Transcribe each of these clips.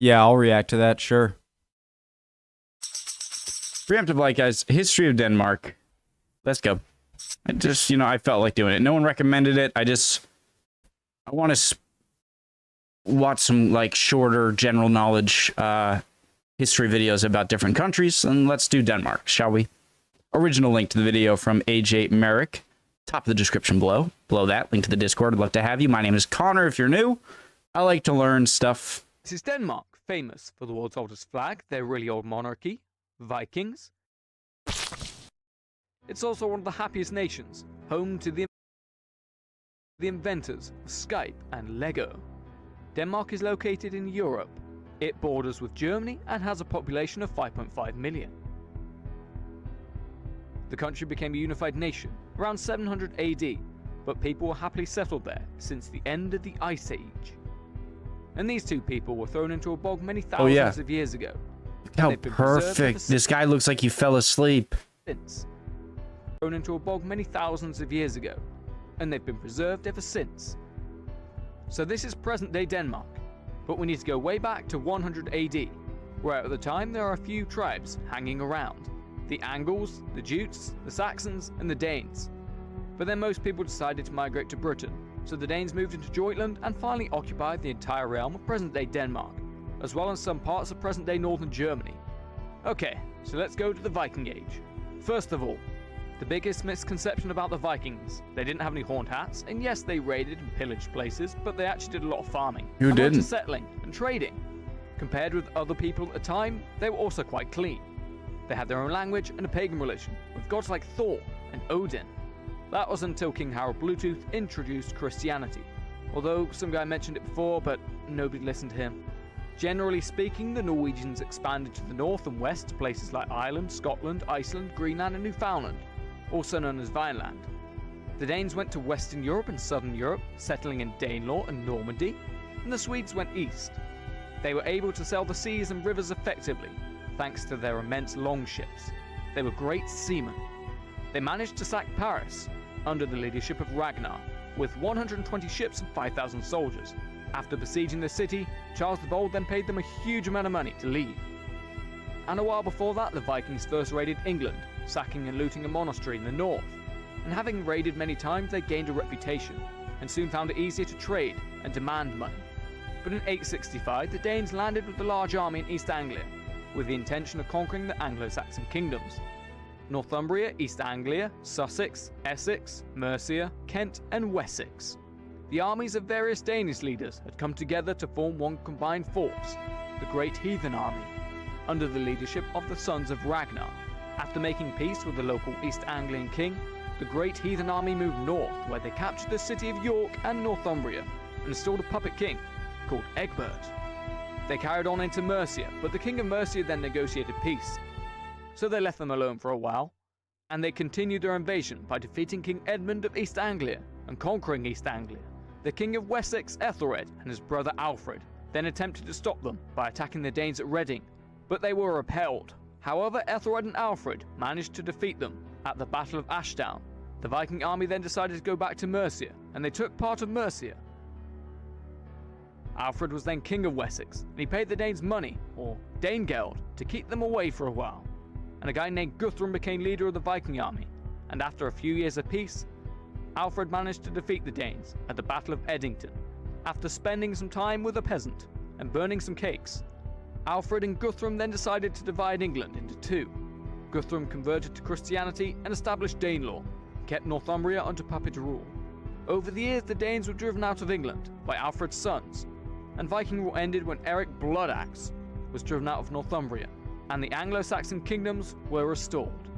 Yeah, I'll react to that, sure. Preemptive like, guys, history of Denmark. Let's go. I just, I felt like doing it. No one recommended it. I want to watch some, like, shorter general knowledge history videos about different countries, and let's do Denmark, shall we? Original link to the video from AJ Merrick. Top of the description below. Below that, link to the Discord. I'd love to have you. My name is Connor, if you're new. I like to learn stuff. This is Denmark, famous for the world's oldest flag, their really old monarchy, Vikings. It's also one of the happiest nations, home to the inventors of Skype and Lego. Denmark is located in Europe. It borders with Germany and has a population of 5.5 million. The country became a unified nation around 700 AD, but people were happily settled there since the end of the Ice Age. And these two people were thrown into a bog many thousands of years ago. Look how perfect. This guy looks like he fell asleep. Thrown into a bog many thousands of years ago, and they've been preserved ever since. So this is present-day Denmark, but we need to go way back to 100 AD, where at the time there are a few tribes hanging around. The Angles, the Jutes, the Saxons, and the Danes. But then most people decided to migrate to Britain, so the Danes moved into Jutland and finally occupied the entire realm of present-day Denmark, as well as some parts of present-day northern Germany. Okay, so let's go to the Viking Age. First of all, the biggest misconception about the Vikings: they didn't have any horned hats, and yes, they raided and pillaged places, but they actually did a lot of farming. Who didn't? And settling and trading. Compared with other people at the time, they were also quite clean. They had their own language and a pagan religion, with gods like Thor and Odin. That was until King Harald Bluetooth introduced Christianity, although some guy mentioned it before, but nobody listened to him. Generally speaking, the Norwegians expanded to the north and west to places like Ireland, Scotland, Iceland, Greenland, and Newfoundland, also known as Vineland. The Danes went to Western Europe and Southern Europe, settling in Danelaw and Normandy, and the Swedes went east. They were able to sail the seas and rivers effectively, thanks to their immense longships. They were great seamen. They managed to sack Paris under the leadership of Ragnar, with 120 ships and 5,000 soldiers. After besieging the city, Charles the Bold then paid them a huge amount of money to leave. And a while before that, the Vikings first raided England, sacking and looting a monastery in the north. And having raided many times, they gained a reputation, and soon found it easier to trade and demand money. But in 865, the Danes landed with a large army in East Anglia, with the intention of conquering the Anglo-Saxon kingdoms: Northumbria, East Anglia, Sussex, Essex, Mercia, Kent, and Wessex. The armies of various Danish leaders had come together to form one combined force, the Great Heathen Army, under the leadership of the sons of Ragnar. After making peace with the local East Anglian king, the Great Heathen Army moved north, where they captured the city of York and Northumbria, and installed a puppet king called Egbert. They carried on into Mercia, but the king of Mercia then negotiated peace. So they left them alone for a while, and they continued their invasion by defeating King Edmund of East Anglia and conquering East Anglia. The king of Wessex, Ethelred, and his brother Alfred then attempted to stop them by attacking the Danes at Reading, but they were repelled. However, Ethelred and Alfred managed to defeat them at the Battle of Ashdown. The Viking army then decided to go back to Mercia, and they took part of Mercia. Alfred was then king of Wessex, and he paid the Danes money, or Danegeld, to keep them away for a while. And a guy named Guthrum became leader of the Viking army, and after a few years of peace, Alfred managed to defeat the Danes at the Battle of Edington. After spending some time with a peasant and burning some cakes, Alfred and Guthrum then decided to divide England into two. Guthrum converted to Christianity and established Danelaw, and kept Northumbria under puppet rule. Over the years, the Danes were driven out of England by Alfred's sons, and Viking rule ended when Eric Bloodaxe was driven out of Northumbria, and the Anglo-Saxon kingdoms were restored.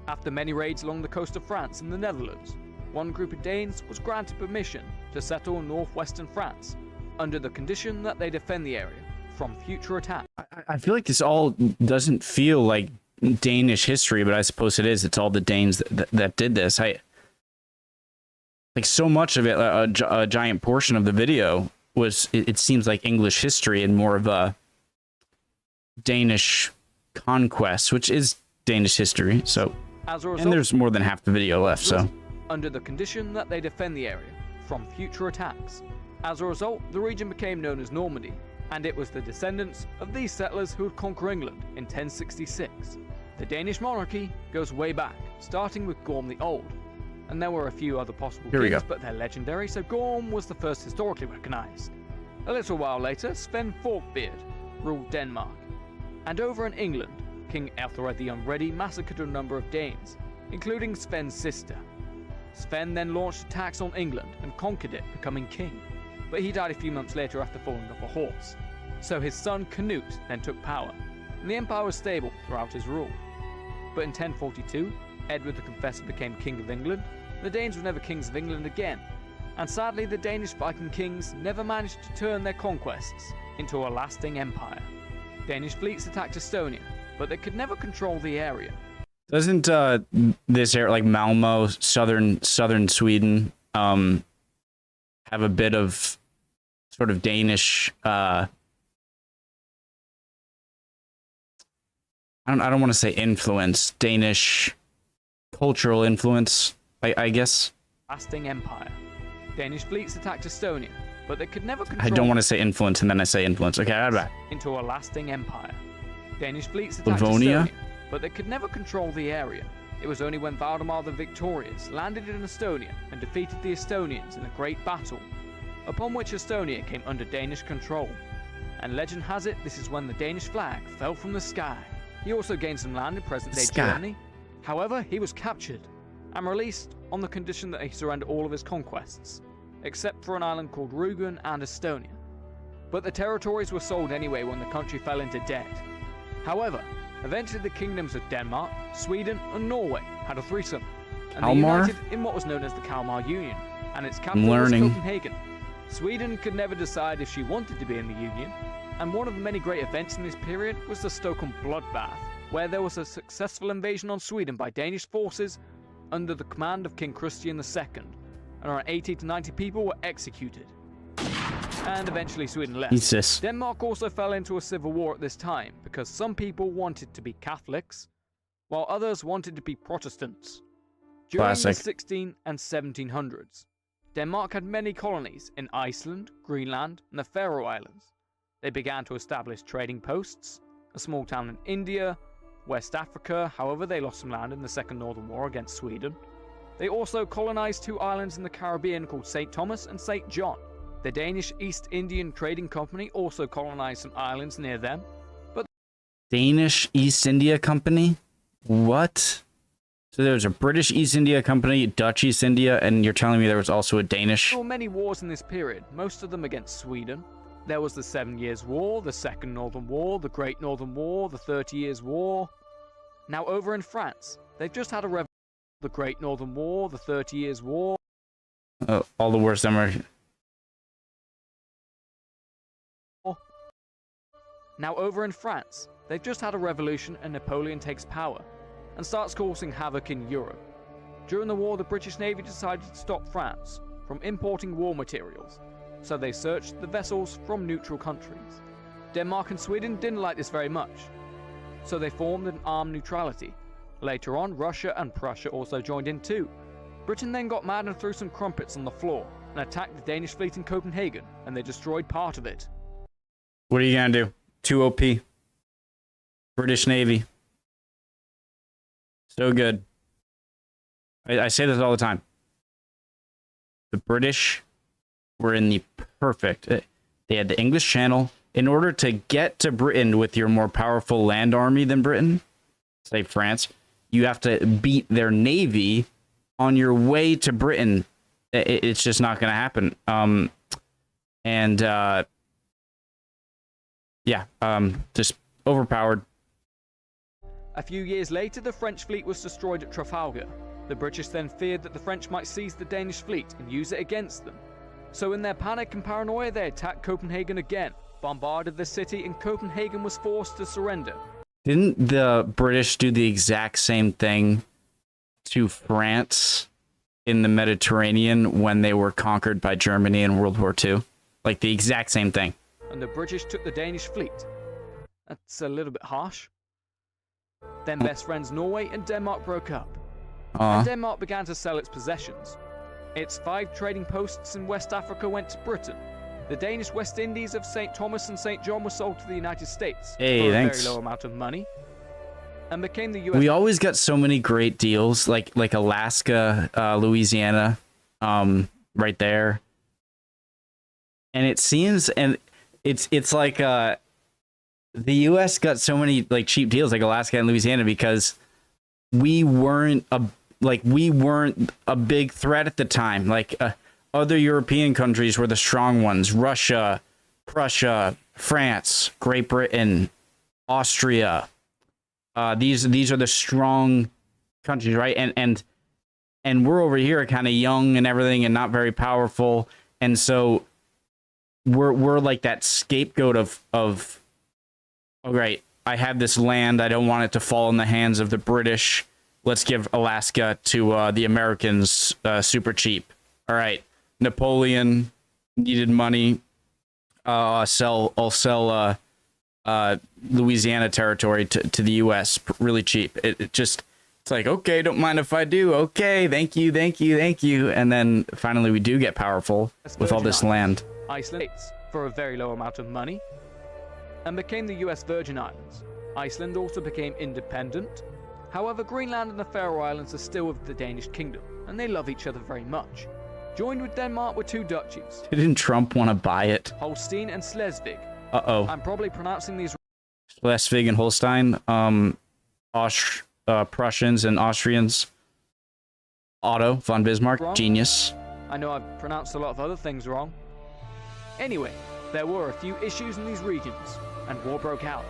After many raids along the coast of France and the Netherlands, one group of Danes was granted permission to settle in northwestern France, under the condition that they defend the area from future attack. I feel like this all doesn't feel like Danish history, but I suppose it is. It's all the Danes that did this. Like so much of it, a giant portion of the video was, it seems like English history and more of a Danish conquest, which is Danish history. So, As a result, and there's more than half the video left, so. Under the condition that they defend the area from future attacks. As a result, the region became known as Normandy, and it was the descendants of these settlers who would conquer England in 1066. The Danish monarchy goes way back, starting with Gorm the Old, and there were a few other possible kings, but they're legendary, so Gorm was the first historically recognized. A little while later, Sven Forkbeard ruled Denmark, and over in England, King Ethelred the Unready massacred a number of Danes, including Sven's sister. Sven then launched attacks on England and conquered it, becoming king, but he died a few months later after falling off a horse. So his son Canute then took power, and the empire was stable throughout his rule. But in 1042, Edward the Confessor became King of England. The Danes were never kings of England again, and sadly the Danish Viking kings never managed to turn their conquests into a lasting empire. Danish fleets attacked Estonia, but they could never control the area. Doesn't this area, like Malmo, southern Sweden, have a bit of sort of Danish? I don't want to say influence, Danish cultural influence, I guess. Lasting empire. Danish fleets attacked Estonia, but they could never control. I don't want to say influence, and then I say influence. Okay, I'm back. Into a lasting empire. Danish fleets attacked Livonia? Estonia, but they could never control the area. It was only when Valdemar the Victorious landed in Estonia and defeated the Estonians in a great battle, upon which Estonia came under Danish control. And legend has it, this is when the Danish flag fell from the sky. He also gained some land in present-day Germany. However, he was captured and released on the condition that he surrendered all of his conquests, except for an island called Rügen and Estonia. But the territories were sold anyway when the country fell into debt. However, eventually the kingdoms of Denmark, Sweden and Norway had a threesome, and they united in what was known as the Kalmar Union, and its capital was Copenhagen. Sweden could never decide if she wanted to be in the Union, and one of the many great events in this period was the Stockholm Bloodbath, where there was a successful invasion on Sweden by Danish forces under the command of King Christian II, and around 80 to 90 people were executed. And eventually Sweden left. Jesus. Denmark also fell into a civil war at this time because some people wanted to be Catholics, while others wanted to be Protestants. During the 16 and 1700s, Denmark had many colonies in Iceland, Greenland, and the Faroe Islands. They began to establish trading posts, a small town in India, West Africa. However, they lost some land in the Second Northern War against Sweden. They also colonized two islands in the Caribbean called St. Thomas and St. John. The Danish East Indian Trading Company also colonized some islands near them. But Danish East India Company? What? So there was a British East India Company, Dutch East India, and you're telling me there was also a Danish? there were many wars in this period, most of them against Sweden. There was the 7 Years' War, the Second Northern War, the Great Northern War, the 30 Years' War. Now over in France, they've just had a revolution. The Great Northern War, the 30 Years' War. All the worst ever. Now over in France, they've just had a revolution and Napoleon takes power and starts causing havoc in Europe. During the war, the British Navy decided to stop France from importing war materials, so they searched the vessels from neutral countries. Denmark and Sweden didn't like this very much, so they formed an armed neutrality. Later on, Russia and Prussia also joined in too. Britain then got mad and threw some crumpets on the floor and attacked the Danish fleet in Copenhagen, and they destroyed part of it. What are you gonna do? 2 OP. British Navy. So good. I say this all the time. The British were in the perfect. They had the English Channel. In order to get to Britain with your more powerful land army than Britain, say France, you have to beat their navy on your way to Britain. It's just not going to happen. Just overpowered. A few years later, the French fleet was destroyed at Trafalgar. The British then feared that the French might seize the Danish fleet and use it against them. So in their panic and paranoia, they attacked Copenhagen again, bombarded the city, and Copenhagen was forced to surrender. Didn't the British do the exact same thing to France in the Mediterranean when they were conquered by Germany in World War II? Like the exact same thing. And the British took the Danish fleet. That's a little bit harsh. Then best friends Norway and Denmark broke up. And Denmark began to sell its possessions. Its 5 trading posts in West Africa went to Britain, The Danish West Indies of St. Thomas and St. John were sold to the United States Hey, for a thanks. very low amount of money, and became the U.S. We always got so many great deals, like Alaska, Louisiana, right there. And it seems, and it's like the U.S. got so many like cheap deals, like Alaska and Louisiana, because we weren't a big threat at the time. Like other European countries were the strong ones: Russia, Prussia, France, Great Britain, Austria. These are the strong countries, right? And we're over here kind of young and everything and not very powerful. And so we're like that scapegoat of all right, I have this land, I don't want it to fall in the hands of the British. Let's give Alaska to the Americans super cheap. All right, Napoleon needed money. I'll sell Louisiana territory to the U.S. really cheap. It's like, okay, don't mind if I do. Okay, thank you. And then finally we do get powerful with all this land. Iceland for a very low amount of money, and became the U.S. Virgin Islands. Iceland also became independent. However, Greenland and the Faroe Islands are still with the Danish kingdom, and they love each other very much. Joined with Denmark were two duchies, Didn't Trump want to buy it? Holstein and Schleswig. Uh-oh. I'm probably pronouncing these Schleswig and Holstein, Prussians and Austrians. Otto von Bismarck, wrong. genius. I know I've pronounced a lot of other things wrong. Anyway, there were a few issues in these regions, and war broke out.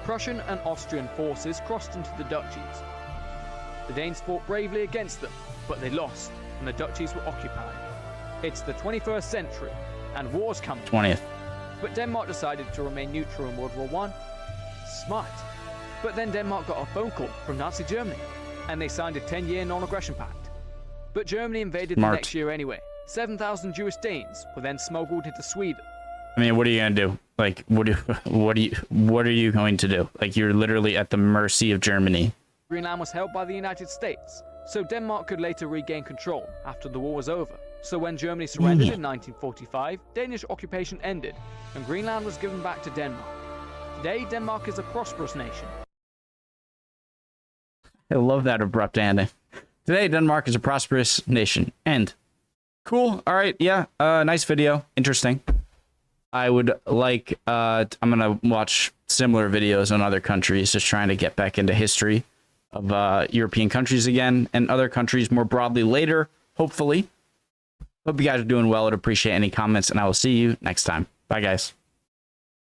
Prussian and Austrian forces crossed into the duchies. The Danes fought bravely against them, but they lost, and the duchies were occupied. It's the 21st century, and war's coming. 20th. But Denmark decided to remain neutral in World War I. Smart. But then Denmark got a phone call from Nazi Germany, and they signed a 10-year non-aggression pact. But Germany invaded the next year anyway. 7,000 Jewish Danes were then smuggled into Sweden. I mean, what are you gonna do? Like, what are you going to do? Like, you're literally at the mercy of Germany. Greenland was held by the United States, so Denmark could later regain control after the war was over. So when Germany surrendered in 1945, Danish occupation ended, and Greenland was given back to Denmark. Today, Denmark is a prosperous nation. I love that abrupt ending. Today, Denmark is a prosperous nation. End. Cool. All right. Yeah. Nice video. Interesting. I would like, I'm going to watch similar videos on other countries, just trying to get back into history of European countries again and other countries more broadly later, hopefully. Hope you guys are doing well. I'd appreciate any comments, and I will see you next time. Bye, guys.